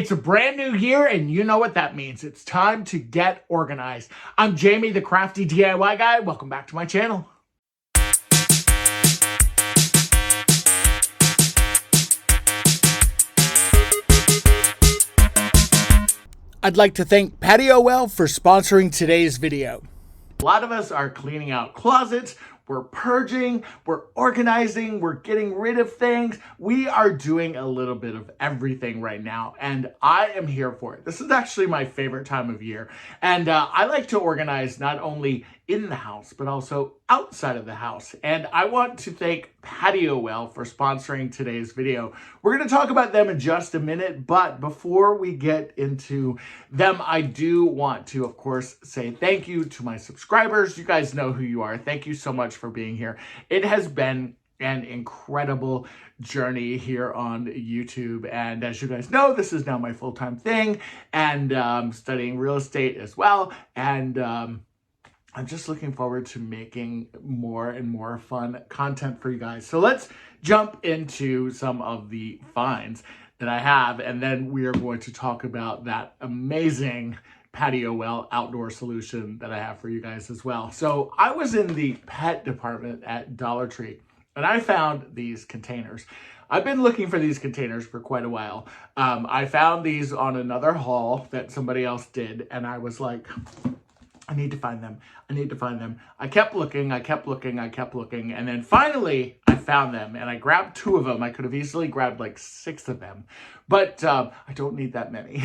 It's a brand new year, and you know what that means. It's time to get organized. I'm Jamie, the crafty DIY guy. Welcome back to my channel. I'd like to thank PatioWell for sponsoring today's video. A lot of us are cleaning out closets, we're purging, we're organizing, we're getting rid of things. We are doing a little bit of everything right now, and I am here for it. This is actually my favorite time of year, and I like to organize not only in the house, but also outside of the house. And I want to thank PatioWell for sponsoring today's video. We're going to talk about them in just a minute, but before we get into them, I do want to, of course, say thank you to my subscribers. You guys know who you are. Thank you so much for being here. It has been an incredible journey here on YouTube, and as you guys know, this is now my full-time thing, and studying real estate as well, and I'm just looking forward to making more and more fun content for you guys. So let's jump into some of the finds that I have, and then we are going to talk about that amazing PatioWell outdoor solution that I have for you guys as well. So I was in the pet department at Dollar Tree, and I found these containers. I've been looking for these containers for quite a while. I found these on another haul that somebody else did, and I was like, I need to find them. I need to find them. I kept looking, I kept looking, I kept looking, and then finally I found them, and I grabbed 2 of them. I could have easily grabbed like 6 of them, but I don't need that many.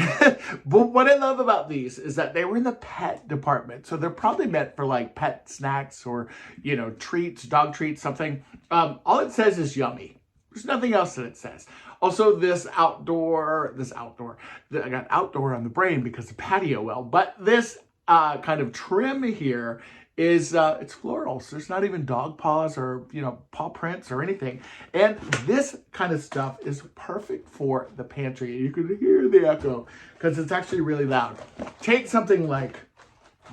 But what I love about these is that they were in the pet department, so they're probably meant for like pet snacks or, you know, treats, dog treats, something. All it says is yummy. There's nothing else that it says. Also, this outdoor, I got outdoor on the brain because of PatioWell, but this kind of trim here is it's florals. There's not even dog paws or, you know, paw prints or anything. And this kind of stuff is perfect for the pantry. You can hear the echo because it's actually really loud. Take something like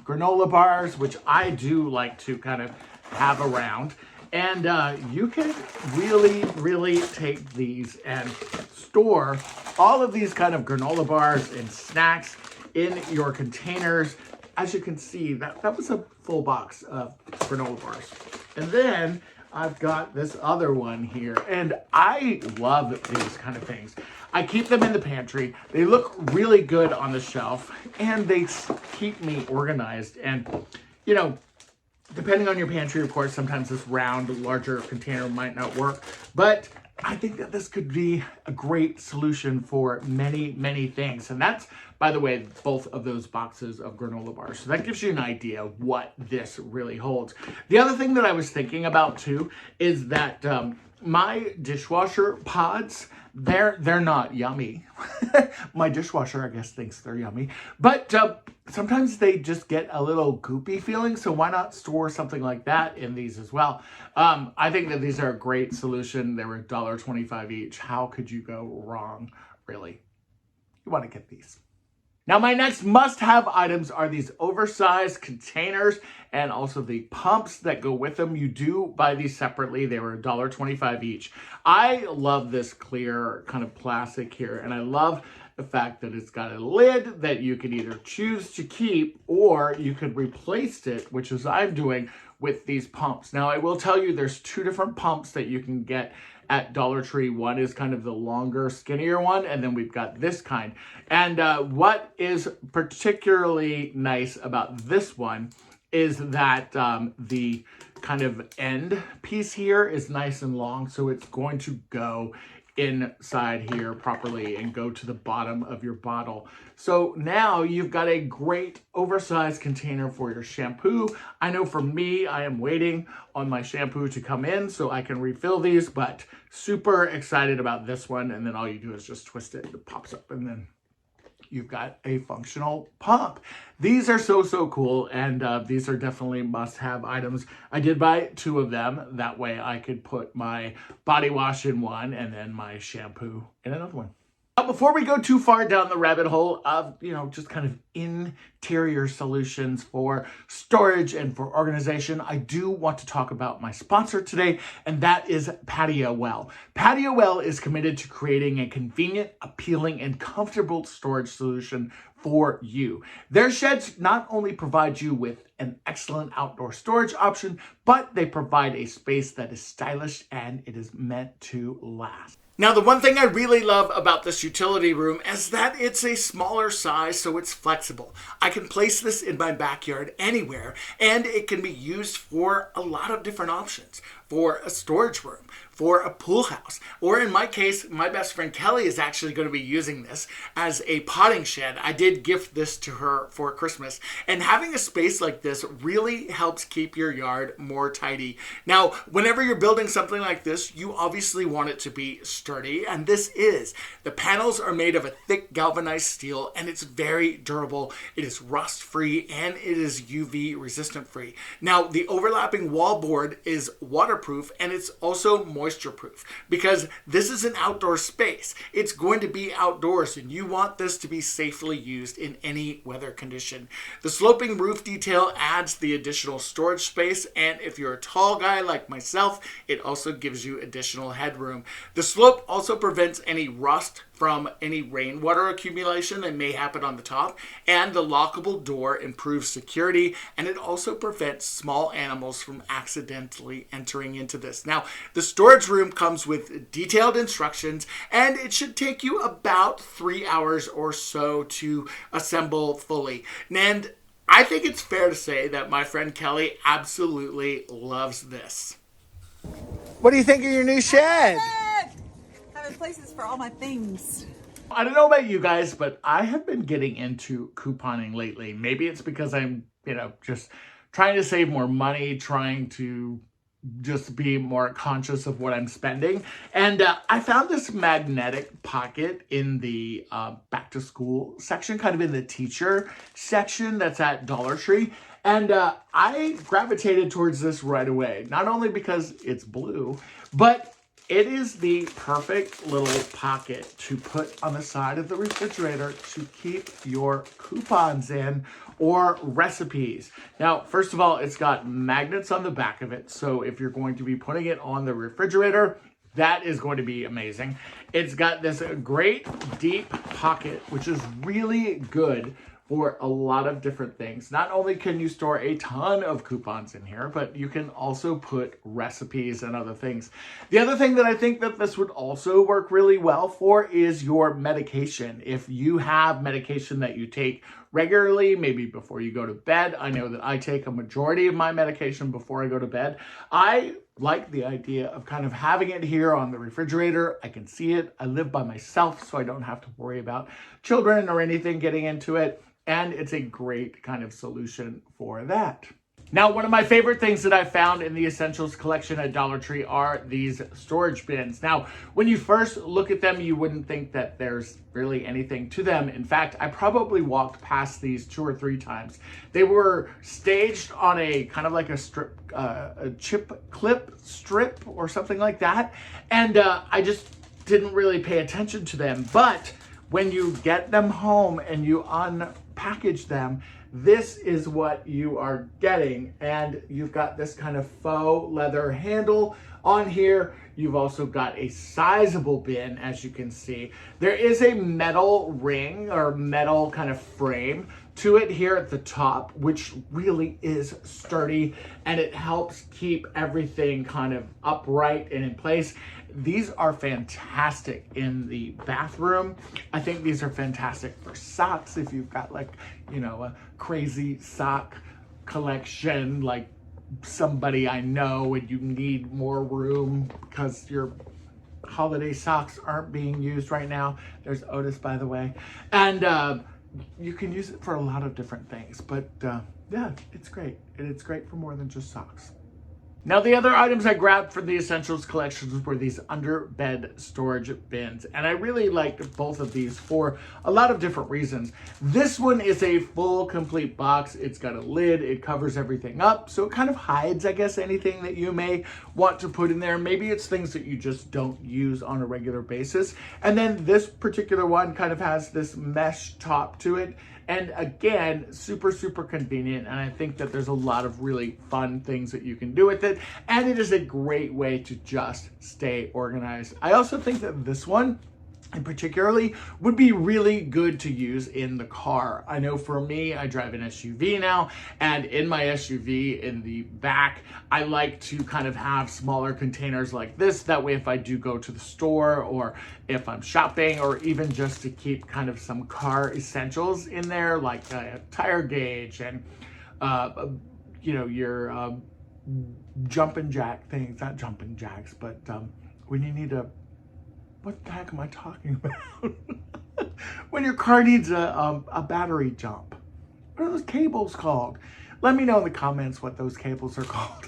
granola bars, which I do like to kind of have around, and you can really take these and store all of these kind of granola bars and snacks in your containers. As you can see, that was a full box of granola bars. And then I've got this other one here, and I love these kind of things. I keep them in the pantry. They look really good on the shelf, and they keep me organized. And, you know, depending on your pantry, of course, sometimes this round, larger container might not work, but I think that this could be a great solution for many things. And that's, by the way, both of those boxes of granola bars. So that gives you an idea of what this really holds. The other thing that I was thinking about too is that my dishwasher pods, they're not yummy. My dishwasher, I guess, thinks they're yummy, but sometimes they just get a little goopy feeling. So why not store something like that in these as well? I think that these are a great solution. They were $1.25 each. How could you go wrong, really? You want to get these. Now, my next must-have items are these oversized containers and also the pumps that go with them. You do buy these separately. They were $1.25 each. I love this clear kind of plastic here, and I love the fact that it's got a lid that you can either choose to keep or you could replace it, which is I'm doing with these pumps. Now, I will tell you there's 2 different pumps that you can get at Dollar Tree. One is kind of the longer, skinnier one, and then we've got this kind. And what is particularly nice about this one is that the kind of end piece here is nice and long, so it's going to go inside here properly and go to the bottom of your bottle. So now you've got a great oversized container for your shampoo. I know for me, I am waiting on my shampoo to come in so I can refill these, but super excited about this one. And then all you do is just twist it, it pops up, and then you've got a functional pump. These are so cool, and these are definitely must-have items. I did buy 2 of them. That way I could put my body wash in one and then my shampoo in another one. Now, before we go too far down the rabbit hole of, just kind of interior solutions for storage and for organization, I do want to talk about my sponsor today, and that is PatioWell. PatioWell is committed to creating a convenient, appealing, and comfortable storage solution for you. Their sheds not only provide you with an excellent outdoor storage option, but they provide a space that is stylish and it is meant to last. Now, the one thing I really love about this utility room is that it's a smaller size, so it's flexible. I can place this in my backyard anywhere, and it can be used for a lot of different options. For a storage room, for a pool house, or in my case, my best friend Kelly is actually going to be using this as a potting shed. I did gift this to her for Christmas, and having a space like this really helps keep your yard more tidy. Now, whenever you're building something like this, you obviously want it to be sturdy, and this is. The panels are made of a thick galvanized steel, and it's very durable. It is rust-free, and it is UV resistant-free. Now, the overlapping wall board is waterproof, and it's also moisture proof because this is an outdoor space. It's going to be outdoors, and you want this to be safely used in any weather condition. The sloping roof detail adds the additional storage space, and if you're a tall guy like myself, it also gives you additional headroom. The slope also prevents any rust from any rainwater accumulation that may happen on the top, and the lockable door improves security, and it also prevents small animals from accidentally entering into this. Now, the storage room comes with detailed instructions, and it should take you about 3 hours or so to assemble fully. And I think it's fair to say that my friend Kelly absolutely loves this. What do you think of your new shed? Having places for all my things. I don't know about you guys, but I have been getting into couponing lately. Maybe it's because I'm, just trying to save more money, trying to just be more conscious of what I'm spending. And I found this magnetic pocket in the back to school section, kind of in the teacher section that's at Dollar Tree. And I gravitated towards this right away, not only because it's blue, but it is the perfect little pocket to put on the side of the refrigerator to keep your coupons in or recipes. Now, first of all, it's got magnets on the back of it. So if you're going to be putting it on the refrigerator, that is going to be amazing. It's got this great deep pocket, which is really good for a lot of different things. Not only can you store a ton of coupons in here, but you can also put recipes and other things. The other thing that I think that this would also work really well for is your medication. If you have medication that you take regularly, maybe before you go to bed. I know that I take a majority of my medication before I go to bed. I like the idea of kind of having it here on the refrigerator. I can see it. I live by myself, so I don't have to worry about children or anything getting into it. And it's a great kind of solution for that. Now, one of my favorite things that I found in the Essentials collection at Dollar Tree are these storage bins. Now, when you first look at them, you wouldn't think that there's really anything to them. In fact, I probably walked past these 2 or 3 times. They were staged on a kind of like a strip, a chip clip strip or something like that. And I just didn't really pay attention to them. But when you get them home and you unpackage them, this is what you are getting. And you've got this kind of faux leather handle on here. You've also got a sizable bin, as you can see. There is a metal ring or metal kind of frame to it here at the top, which really is sturdy, and it helps keep everything kind of upright and in place. These are fantastic in the bathroom. I think these are fantastic for socks if you've got like, a crazy sock collection, like somebody I know, and you need more room because your holiday socks aren't being used right now. There's Otis, by the way. And you can use it for a lot of different things. But yeah, it's great. And it's great for more than just socks. Now, the other items I grabbed for the Essentials collections were these under bed storage bins. And I really liked both of these for a lot of different reasons. This one is a full, complete box. It's got a lid. It covers everything up. So it kind of hides, I guess, anything that you may want to put in there. Maybe it's things that you just don't use on a regular basis. And then this particular one kind of has this mesh top to it. And again, super, super convenient. And I think that there's a lot of really fun things that you can do with it. And it is a great way to just stay organized. I also think that this one in particularly would be really good to use in the car. I know for me, I drive an SUV now, and in my SUV in the back, I like to kind of have smaller containers like this. That way, if I do go to the store or if I'm shopping, or even just to keep kind of some car essentials in there, like a tire gauge and, you know, your jumping jack things, not jumping jacks, but when you need a, what the heck am I talking about? When your car needs a battery jump. What are those cables called? Let me know in the comments what those cables are called.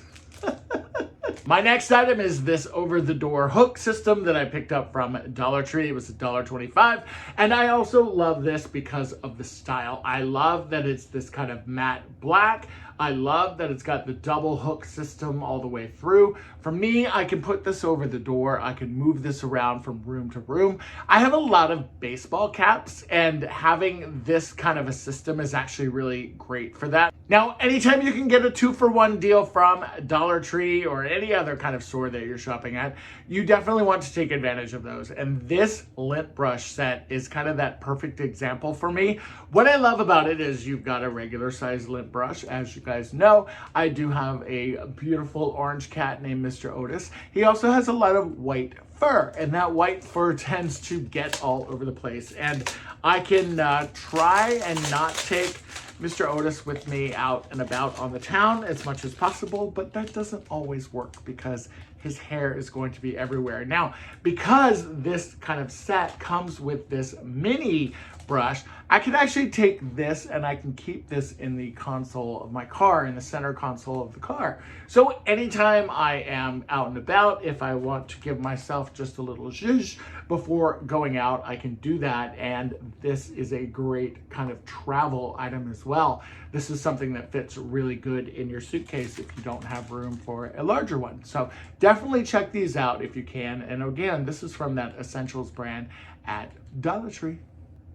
My next item is this over-the-door hook system that I picked up from Dollar Tree. It was $1.25. And I also love this because of the style. I love that it's this kind of matte black. I love that it's got the double hook system all the way through. For me, I can put this over the door. I can move this around from room to room. I have a lot of baseball caps, and having this kind of a system is actually really great for that. Now, anytime you can get a 2-for-1 deal from Dollar Tree or any other kind of store that you're shopping at, you definitely want to take advantage of those. And this lint brush set is kind of that perfect example for me. What I love about it is you've got a regular size lint brush. As you guys know, I do have a beautiful orange cat named Mr. Otis. He also has a lot of white fur, and that white fur tends to get all over the place. And I can try and not take Mr. Otis with me out and about on the town as much as possible, but that doesn't always work because his hair is going to be everywhere. Now, because this kind of set comes with this mini brush, I can actually take this and I can keep this in the console of my car, in the center console of the car. So anytime I am out and about, if I want to give myself just a little zhuzh before going out, I can do that. And this is a great kind of travel item as well. This is something that fits really good in your suitcase if you don't have room for a larger one. So definitely check these out if you can. And again, this is from that Essentials brand at Dollar Tree.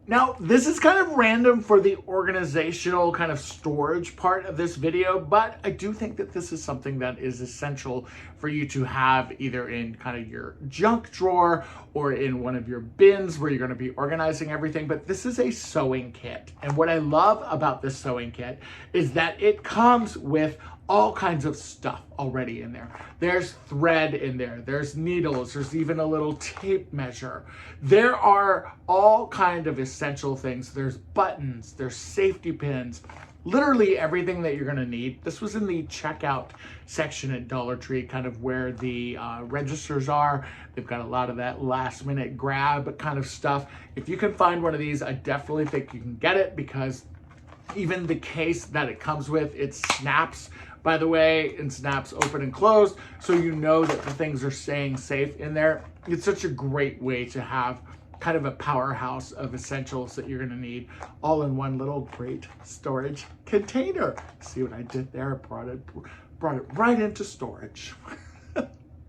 Now, this is kind of random for the organizational kind of storage part of this video, but I do think that this is something that is essential for you to have either in kind of your junk drawer or in one of your bins where you're going to be organizing everything. But this is a sewing kit. And what I love about this sewing kit is that it comes with all kinds of stuff already in there. There's thread in there, there's needles, there's even a little tape measure. There are all kind of essential things. There's buttons, there's safety pins, literally everything that you're gonna need. This was in the checkout section at Dollar Tree, kind of where the registers are. They've got a lot of that last minute grab kind of stuff. If you can find one of these, I definitely think you can get it, because even the case that it comes with, it snaps, by the way, and snaps open and closed, so you know that the things are staying safe in there. It's such a great way to have kind of a powerhouse of essentials that you're gonna need all in one little great storage container. See what I did there? Brought it right into storage.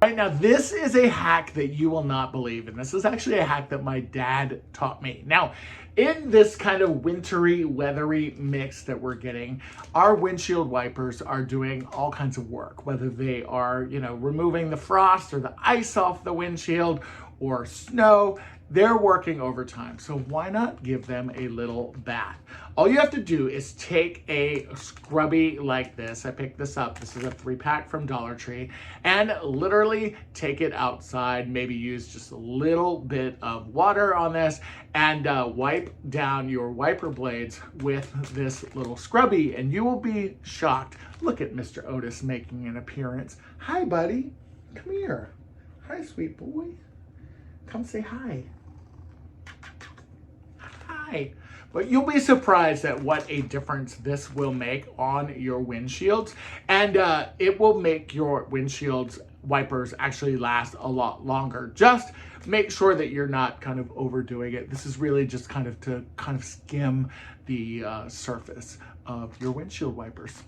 Right, now, this is a hack that you will not believe, and this is actually a hack that my dad taught me. Now, in this kind of wintry, weathery mix that we're getting, our windshield wipers are doing all kinds of work, whether they are, you know, removing the frost or the ice off the windshield or snow. They're working overtime, so why not give them a little bath? All you have to do is take a scrubby like this. I picked this up. This is a 3-pack from Dollar Tree, and literally take it outside, maybe use just a little bit of water on this, and wipe down your wiper blades with this little scrubby, and you will be shocked. Look at Mr. Otis making an appearance. Hi, buddy. Come here. Hi, sweet boy. Come say hi. Hi. high. But you'll be surprised at what a difference this will make on your windshields. And it will make your windshields wipers actually last a lot longer. Just make sure that you're not kind of overdoing it. This is really just kind of to skim the surface of your windshield wipers.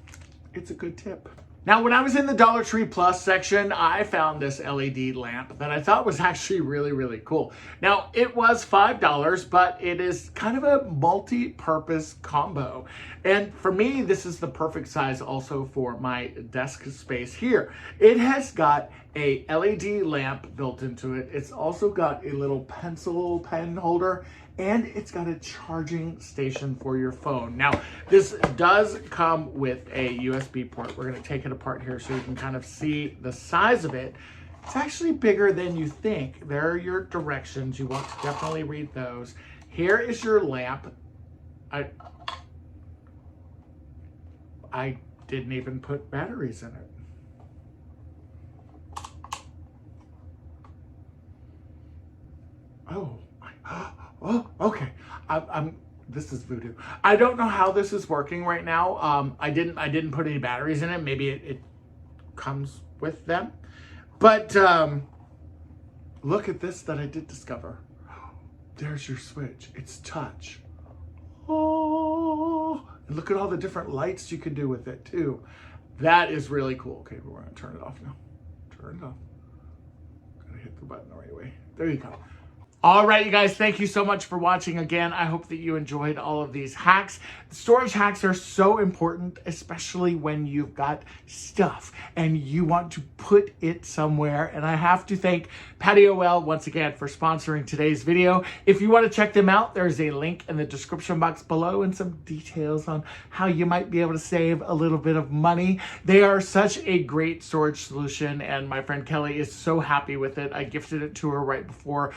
It's a good tip. Now, when I was in the Dollar Tree Plus section, I found this LED lamp that I thought was actually really, really cool. Now, it was $5, but it is kind of a multi-purpose combo. And for me, this is the perfect size also for my desk space here. It has got a LED lamp built into it. It's also got a little pencil pen holder, and it's got a charging station for your phone. Now, this does come with a USB port. We're gonna take it apart here so you can kind of see the size of it. It's actually bigger than you think. There are your directions. You want to definitely read those. Here is your lamp. I didn't even put batteries in it. Oh, okay. This is voodoo. I don't know how this is working right now. I didn't put any batteries in it. Maybe it comes with them. But look at this that I did discover. There's your switch. It's touch. Oh, and look at all the different lights you can do with it too. That is really cool. Okay, we're gonna turn it off now. Turn it off. Gotta hit the button the right way. There you go. All right, you guys, thank you so much for watching again. I hope that you enjoyed all of these hacks. Storage hacks are so important, especially when you've got stuff and you want to put it somewhere. And I have to thank PatioWell once again for sponsoring today's video. If you want to check them out, there's a link in the description box below and some details on how you might be able to save a little bit of money. They are such a great storage solution, and my friend Kelly is so happy with it. I gifted it to her right before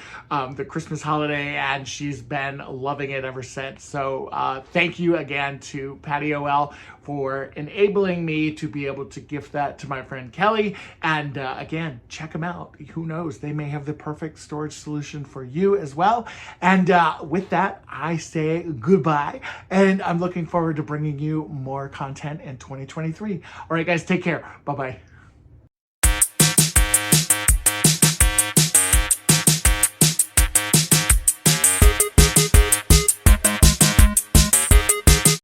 the Christmas holiday, and she's been loving it ever since. So thank you again to PatioWell for enabling me to be able to gift that to my friend Kelly. And again, check them out. Who knows, they may have the perfect storage solution for you as well. And with that, I say goodbye, and I'm looking forward to bringing you more content in 2023. All right, guys, take care. Bye-bye.